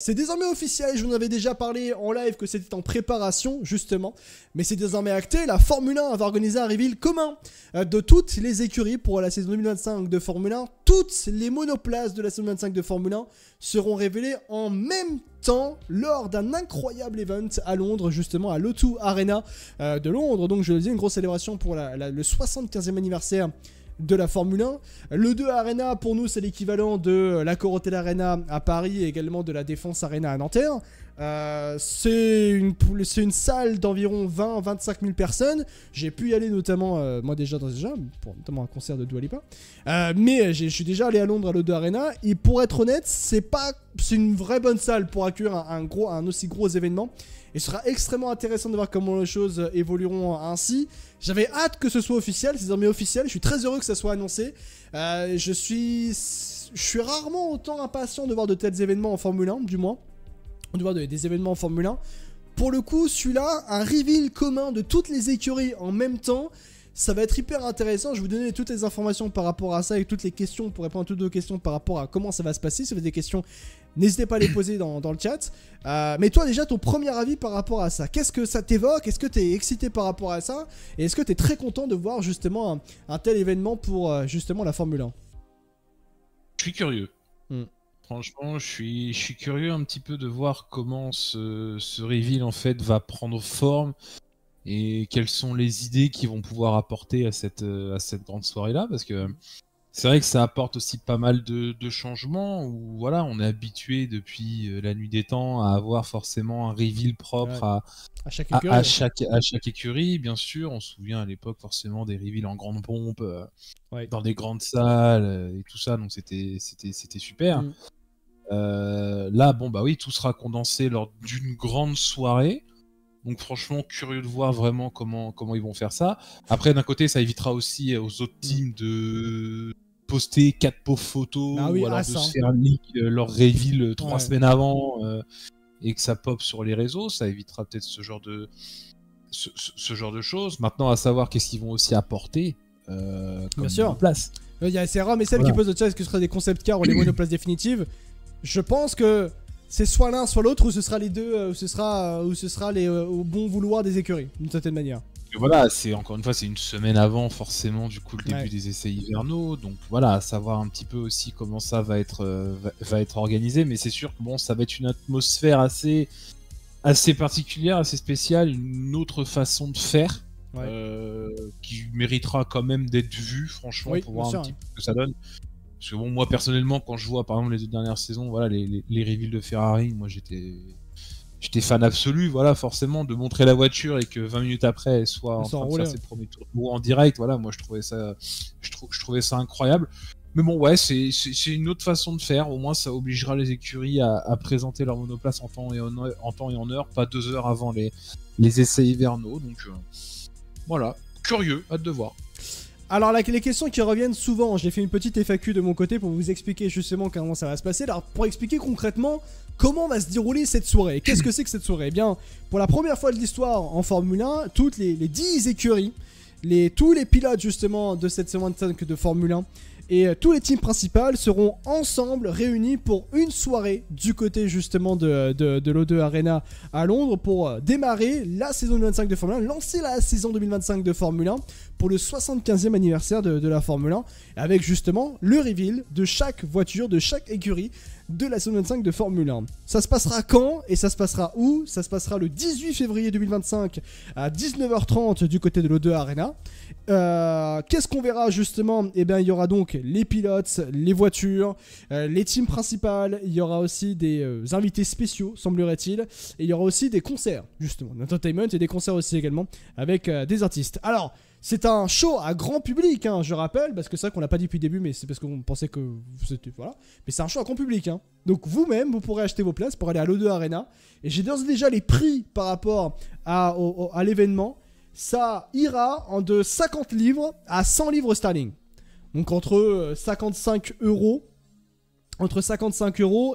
C'est désormais officiel, je vous en avais déjà parlé en live que c'était en préparation justement, mais c'est désormais acté, la Formule 1 va organiser un reveal commun de toutes les écuries pour la saison 2025 de Formule 1. Toutes les monoplaces de la saison 2025 de Formule 1 seront révélées en même temps lors d'un incroyable event à Londres, justement à l'O2 Arena de Londres. Donc je le dis, une grosse célébration pour le 75e anniversaire de la Formule 1. Le 2 Arena, pour nous, c'est l'équivalent de la Corotel Arena à Paris et également de la Défense Arena à Nanterre. C'est une salle d'environ 20-25 000 personnes. J'ai pu y aller notamment, moi déjà, pour notamment un concert de Dua Lipa. Mais je suis déjà allé à Londres à l'O2 Arena. Et pour être honnête, c'est une vraie bonne salle pour accueillir un aussi gros événement. Et ce sera extrêmement intéressant de voir comment les choses évolueront ainsi. J'avais hâte que ce soit officiel, c'est désormais officiel. Je suis très heureux que ça soit annoncé. Je suis rarement autant impatient de voir de tels événements en Formule 1, du moins. De voir des événements en Formule 1. Pour le coup, celui-là, un reveal commun de toutes les écuries en même temps. Ça va être hyper intéressant, je vais vous donner toutes les informations par rapport à ça et toutes les questions pour répondre à toutes vos questions par rapport à comment ça va se passer. Si vous avez des questions, n'hésitez pas à les poser dans le chat. Mais toi déjà, ton premier avis par rapport à ça, qu'est-ce que ça t'évoque? Est-ce que tu es excité par rapport à ça? Et est-ce que tu es très content de voir justement un tel événement pour justement la Formule 1? Je suis curieux. Franchement, je suis curieux un petit peu de voir comment ce reveal en fait va prendre forme. Et quelles sont les idées qu'ils vont pouvoir apporter à cette grande soirée-là, parce que c'est vrai que ça apporte aussi pas mal de changements, où voilà, on est habitué depuis la nuit des temps à avoir forcément un reveal propre à chaque écurie. À chaque écurie, bien sûr. On se souvient à l'époque forcément des reveals en grande pompe, dans des grandes salles, et tout ça, donc c'était super. Là, bon bah oui, tout sera condensé lors d'une grande soirée. Donc franchement, curieux de voir vraiment comment ils vont faire ça. Après, d'un côté, ça évitera aussi aux autres teams de poster 4 pauvres photos ou alors de se faire leak leur reveal 3 semaines avant et que ça pop sur les réseaux. Ça évitera peut-être ce genre de choses. Maintenant, à savoir qu'est-ce qu'ils vont aussi apporter comme monoplace. C'est Ram et celle qui pose le chat, est-ce que ce sera des concept cars ou les monoplaces définitives? Je pense que c'est soit l'un soit l'autre, ou ce sera les deux, ou ce sera au bon vouloir des écuries, d'une certaine manière. Voilà, c'est encore une fois, c'est une semaine avant forcément du coup le début des essais hivernaux, donc voilà, à savoir un petit peu aussi comment ça va être organisé, mais c'est sûr que bon, ça va être une atmosphère assez particulière, assez spéciale, une autre façon de faire qui méritera quand même d'être vue, franchement, pour voir un petit peu ce que ça donne. Parce que bon, moi personnellement, quand je vois par exemple les 2 dernières saisons, voilà, les reveals de Ferrari, moi j'étais fan absolu, voilà, forcément, de montrer la voiture et que 20 minutes après elle soit en train de faire ses premiers tours en direct, voilà, moi je trouvais ça incroyable. Mais bon, ouais, c'est une autre façon de faire, au moins ça obligera les écuries à présenter leur monoplace en temps et en heure, pas 2 heures avant les essais hivernaux, donc voilà, curieux, hâte de voir. Alors les questions qui reviennent souvent, j'ai fait une petite FAQ de mon côté pour vous expliquer justement comment ça va se passer. Alors pour expliquer concrètement comment va se dérouler cette soirée, qu'est-ce que c'est que cette soirée? Eh bien, pour la première fois de l'histoire en Formule 1, toutes les 10 écuries, tous les pilotes justement de cette saison 25 de Formule 1 et tous les teams principaux seront ensemble réunis pour une soirée du côté justement de l'O2 Arena à Londres pour démarrer la saison 2025 de Formule 1, lancer la saison 2025 de Formule 1 pour le 75e anniversaire de la Formule 1, avec justement le reveal de chaque voiture, de chaque écurie de la saison 25 de Formule 1. Ça se passera quand et ça se passera où? Ça se passera le 18 février 2025 à 19h30 du côté de l'O2 Arena. Qu'est-ce qu'on verra justement? Eh bien, il y aura donc les pilotes, les voitures, les teams principales. Il y aura aussi des invités spéciaux, semblerait-il. Et il y aura aussi des concerts, justement, d'entertainment et des concerts aussi également avec des artistes. Alors, c'est un show à grand public, hein, je rappelle, parce que c'est vrai qu'on l'a pas dit depuis le début, mais c'est parce qu'on pensait que c'était... Voilà. Mais c'est un show à grand public, hein. Donc vous-même, vous pourrez acheter vos places pour aller à l'O2 Arena. Et j'ai d'ores et déjà les prix par rapport à l'événement. Ça ira de 50 livres à 100 livres sterling. Donc entre 55 euros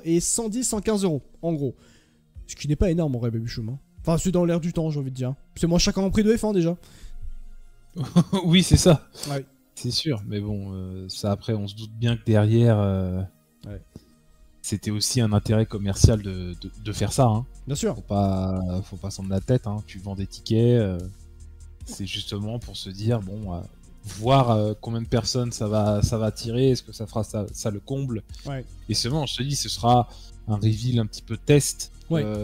et 110-115 euros, en gros. Ce qui n'est pas énorme en vrai, Baby Choum, hein. Enfin, c'est dans l'air du temps, j'ai envie de dire. C'est moins chacun en prix de F1 déjà. Oui, c'est ça. Ouais. C'est sûr, mais bon, ça après, on se doute bien que derrière, c'était aussi un intérêt commercial de faire ça. Hein. Bien sûr. Faut pas s'en mettre la tête. Hein. Tu vends des tickets, c'est justement pour se dire bon, voir combien de personnes ça va attirer, est-ce que ça fera ça le comble. Ouais. Et seulement, je te dis, ce sera un reveal un petit peu test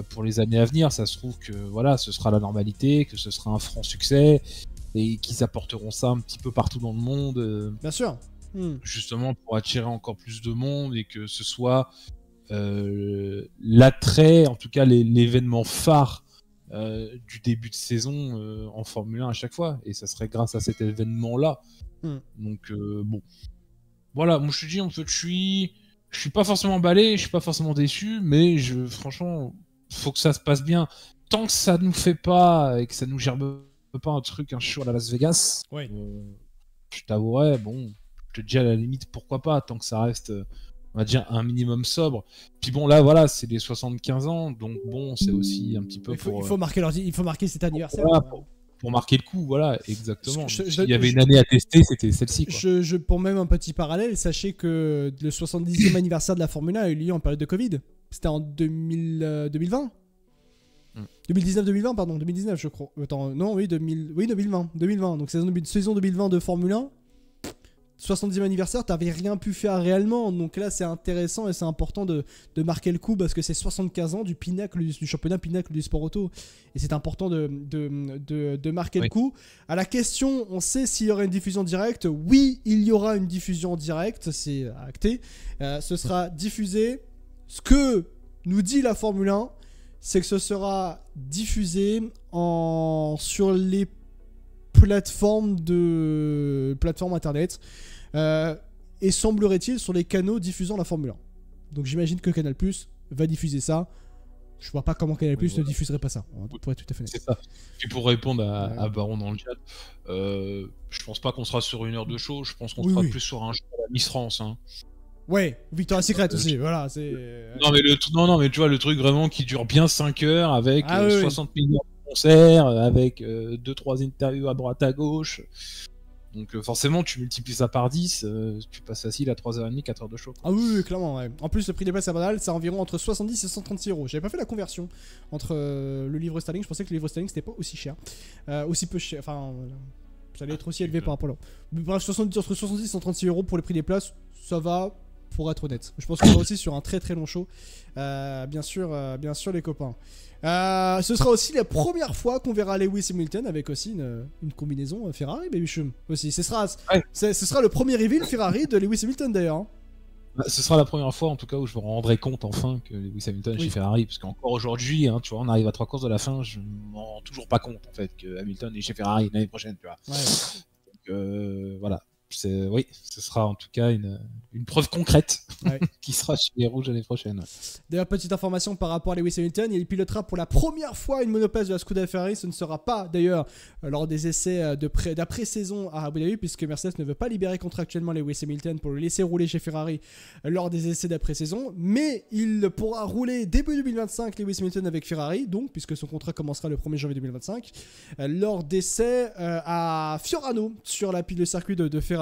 pour les années à venir. Ça se trouve que voilà, ce sera la normalité, que ce sera un franc succès et qu'ils apporteront ça un petit peu partout dans le monde. Bien sûr. Justement pour attirer encore plus de monde et que ce soit l'attrait, en tout cas l'événement phare du début de saison en Formule 1 à chaque fois. Et ça serait grâce à cet événement-là. Donc bon. Voilà, moi je te dis, en fait, je suis pas forcément emballé, je suis pas forcément déçu, mais franchement, faut que ça se passe bien. Tant que ça nous fait pas et que ça nous gerbe pas un show à la Las Vegas, je t'avouerais, bon, je te dis à la limite pourquoi pas, tant que ça reste, on va dire, un minimum sobre. Puis bon, là, voilà, c'est les 75 ans, donc bon, c'est aussi un petit peu il faut marquer cet anniversaire. Voilà, pour marquer le coup, voilà, exactement. S'il y avait une année à tester, c'était celle-ci. Quoi. Pour même un petit parallèle, sachez que le 70e anniversaire de la Formule 1 a eu lieu en période de Covid. C'était en 2020 2019-2020, pardon, 2019 je crois. Attends, non, oui, 2020. Donc saison 2020 de Formule 1. 70e anniversaire, t'avais rien pu faire réellement. Donc là, c'est intéressant et c'est important de marquer le coup parce que c'est 75 ans du pinacle du championnat pinacle du sport auto. Et c'est important de marquer le coup. À la question, on sait s'il y aura une diffusion directe. Oui, il y aura une diffusion directe, c'est acté. Ce sera diffusé. Ce que nous dit la Formule 1, c'est que ce sera diffusé sur les plateformes internet et semblerait-il sur les canaux diffusant la Formule 1. Donc j'imagine que Canal+ va diffuser ça. Je vois pas comment Canal+ ne diffuserait pas ça, pour être tout à fait honnête. C'est ça. Puis pour répondre à Baron dans le chat, je pense pas qu'on sera sur une heure de show, je pense qu'on sera plus sur un show à la Miss France. Hein. Ouais, Victoria's Secret aussi, voilà. Non, mais tu vois, le truc vraiment qui dure bien 5 heures avec 60 millions de concerts, avec 2-3 interviews à droite à gauche. Donc forcément, tu multiplies ça par 10, tu passes facile à 3h30, 4 heures de show. Ah oui, clairement, ouais. En plus, le prix des places abonnables, c'est environ entre 70 et 136 €. J'avais pas fait la conversion entre le livre sterling, je pensais que le livre sterling c'était pas aussi cher. Aussi peu cher, enfin, ça allait être aussi élevé par rapport à l'autre. Bref, entre 70 et 136 € pour les prix des places, ça va. Pour être honnête, je pense qu'on sera aussi sur un très très long show. Bien sûr les copains. Ce sera aussi la première fois qu'on verra Lewis Hamilton avec aussi une combinaison Ferrari, Baby Chum. Aussi, ce sera le premier reveal Ferrari de Lewis Hamilton d'ailleurs. Hein. Ce sera la première fois en tout cas où je me rendrai compte enfin que Lewis Hamilton est chez Ferrari, parce qu'encore aujourd'hui, hein, tu vois, on arrive à 3 courses de la fin, je me rends toujours pas compte en fait que Hamilton est chez Ferrari l'année prochaine, tu vois. Donc voilà. Oui, ce sera en tout cas une preuve concrète qui sera chez les Rouges l'année prochaine. D'ailleurs, petite information par rapport à Lewis Hamilton, il pilotera pour la première fois une monoplace de la Scuderia Ferrari. Ce ne sera pas d'ailleurs lors des essais d'après-saison à Abu Dhabi, puisque Mercedes ne veut pas libérer contractuellement Lewis Hamilton pour le laisser rouler chez Ferrari lors des essais d'après-saison. Mais il pourra rouler début 2025 Lewis Hamilton avec Ferrari, donc puisque son contrat commencera le 1er janvier 2025, lors d'essais à Fiorano sur le circuit de Ferrari.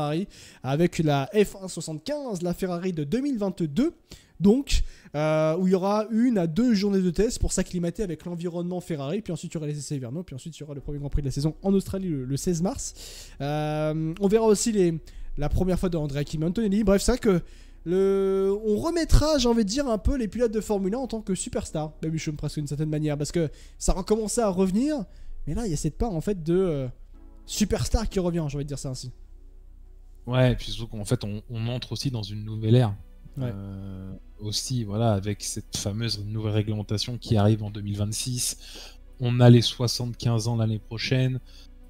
Avec la F1 la Ferrari de 2022, donc où il y aura 1 à 2 journées de test pour s'acclimater avec l'environnement Ferrari, puis ensuite il y aura les essais hivernaux, puis ensuite il y aura le premier Grand Prix de la saison en Australie le 16 mars. On verra aussi la première fois de Andrea Kimi Antonelli. Bref, c'est vrai que on remettra, j'ai envie de dire, un peu les pilotes de Formule 1 en tant que superstar, même je presque d'une certaine manière, parce que ça recommençait à revenir, mais là il y a cette part en fait de superstar qui revient, j'ai envie de dire ça ainsi. Ouais, et puis surtout qu'en fait, on entre aussi dans une nouvelle ère. Aussi, voilà, avec cette fameuse nouvelle réglementation qui arrive en 2026. On a les 75 ans l'année prochaine.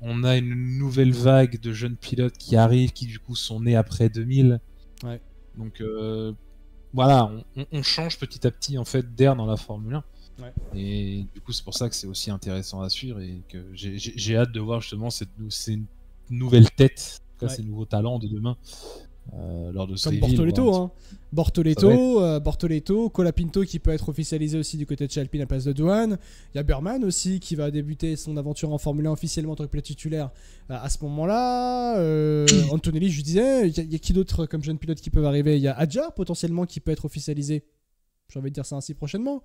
On a une nouvelle vague de jeunes pilotes qui arrivent, qui du coup sont nés après 2000. Ouais. Donc voilà, on change petit à petit en fait d'air dans la Formule 1. Ouais. Et du coup, c'est pour ça que c'est aussi intéressant à suivre et que j'ai hâte de voir justement ces nouvelles têtes. Ces nouveaux talents de demain lors de ce reveal. Comme Bortoletto, Colapinto qui peut être officialisé aussi du côté de chez Alpine à place de Douane. Il y a Burman aussi qui va débuter son aventure en Formule 1 officiellement en tant que pilote titulaire à ce moment-là. Antonelli, je disais, il y a qui d'autre comme jeune pilote qui peuvent arriver? Il y a Adjar potentiellement qui peut être officialisé j'ai envie de dire ça ainsi prochainement.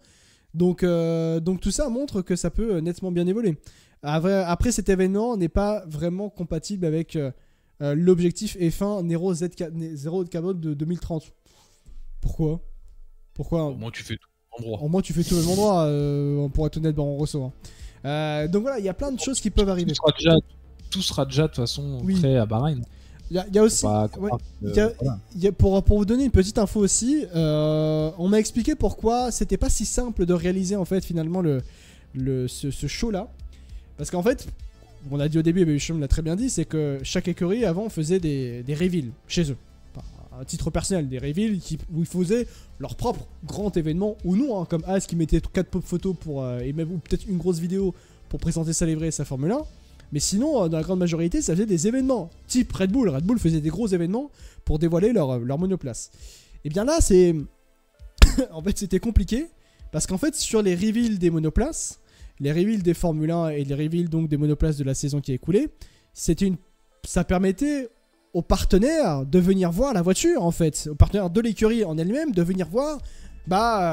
Donc tout ça montre que ça peut nettement bien évoluer. Après cet événement n'est pas vraiment compatible avec l'objectif F1 Nero Zero Carbone de 2030. Pourquoi? Au moins tu fais tout au même endroit. Au moins tu fais tout au même endroit, pour être honnête, Baron Rosso. Donc voilà, il y a plein de choses qui peuvent arriver. Tout sera déjà de toute façon prêt à Bahreïn. Il y a aussi, pour vous donner une petite info aussi, on m'a expliqué pourquoi c'était pas si simple de réaliser en fait finalement ce show là, parce qu'en fait, on l'a dit au début, Baby l'a très bien dit, c'est que chaque écurie avant faisait des reveals chez eux, à titre personnel, des reveals où ils faisaient leur propre grand événement, ou non, hein, comme As qui mettait 4 pop photos et même ou peut-être une grosse vidéo pour présenter sa livrée et sa Formule 1. Mais sinon, dans la grande majorité, ça faisait des événements. Type Red Bull. Red Bull faisait des gros événements pour dévoiler leur monoplace. Et bien là, c'est... en fait, c'était compliqué. Parce qu'en fait, sur les reveals des monoplaces, les reveals des Formule 1 et les reveals donc des monoplaces de la saison qui est écoulée, ça permettait aux partenaires de venir voir la voiture, en fait. Aux partenaires de l'écurie en elle-même, de venir voir...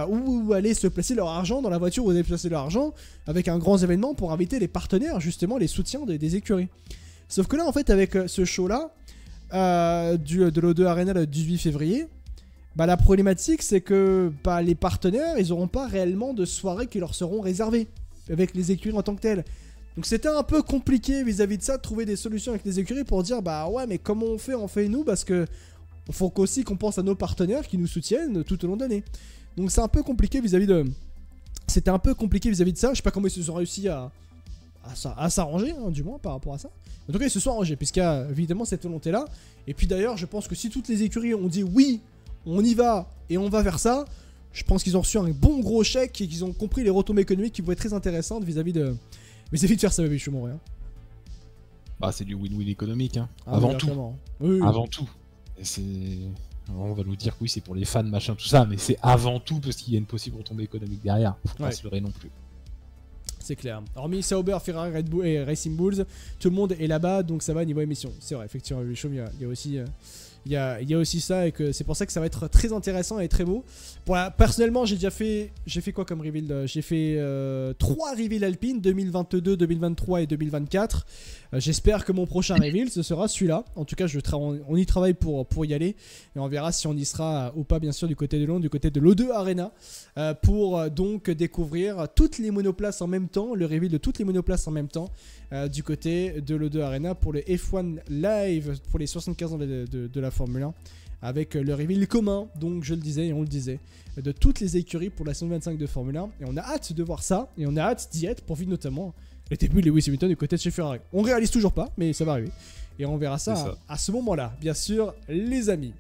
où aller se placer leur argent dans la voiture, où aller placer leur argent avec un grand événement pour inviter les partenaires, justement les soutiens des écuries. Sauf que là, en fait, avec ce show-là, de l'O2 Arena le 18 février, la problématique, c'est que les partenaires, ils n'auront pas réellement de soirées qui leur seront réservées avec les écuries en tant que telles. Donc c'était un peu compliqué vis-à-vis de ça, de trouver des solutions avec les écuries pour dire, ouais, mais comment on fait nous, parce que il faut aussi qu'on pense à nos partenaires qui nous soutiennent tout au long de l'année. Donc c'est un peu compliqué vis-à-vis de... C'était un peu compliqué vis-à-vis de ça. Je sais pas comment ils se sont réussi à s'arranger, hein, du moins, par rapport à ça. En tout cas, ils se sont arrangés, puisqu'il y a évidemment cette volonté-là. Et puis d'ailleurs, je pense que si toutes les écuries ont dit oui, on y va, et on va vers ça, je pense qu'ils ont reçu un bon gros chèque et qu'ils ont compris les retombées économiques qui vont être très intéressantes vis-à-vis de faire ça, je suis mort, hein. C'est du win-win économique, hein. Avant tout. Oui. Avant tout. On va nous dire que oui, c'est pour les fans, machin, tout ça, mais c'est avant tout parce qu'il y a une possible retombée économique derrière. Faut pas se leurrer non plus. C'est clair. Hormis Sauber, Ferrari, Red Bull et Racing Bulls, tout le monde est là-bas, donc ça va niveau émission. C'est vrai, effectivement, il y a aussi... Il y a aussi ça, et que c'est pour ça que ça va être très intéressant et très beau. Personnellement, j'ai fait quoi comme reveal? J'ai fait 3 reveals alpines, 2022, 2023 et 2024. J'espère que mon prochain reveal, ce sera celui-là. En tout cas, on y travaille pour y aller. Et on verra si on y sera ou pas, bien sûr, du côté de Londres, du côté de l'O2 Arena. Pour donc découvrir toutes les monoplaces en même temps, le reveal de toutes les monoplaces en même temps. Du côté de l'O2 Arena pour le F1 Live, pour les 75 ans de la Formule 1, avec le reveal commun, donc je le disais et on le disait, de toutes les écuries pour la saison 25 de Formule 1. Et on a hâte de voir ça, et on a hâte d'y être pour vivre notamment le début de Lewis Hamilton du côté de chez Ferrari. On réalise toujours pas, mais ça va arriver. Et on verra ça à ce moment-là, bien sûr, les amis.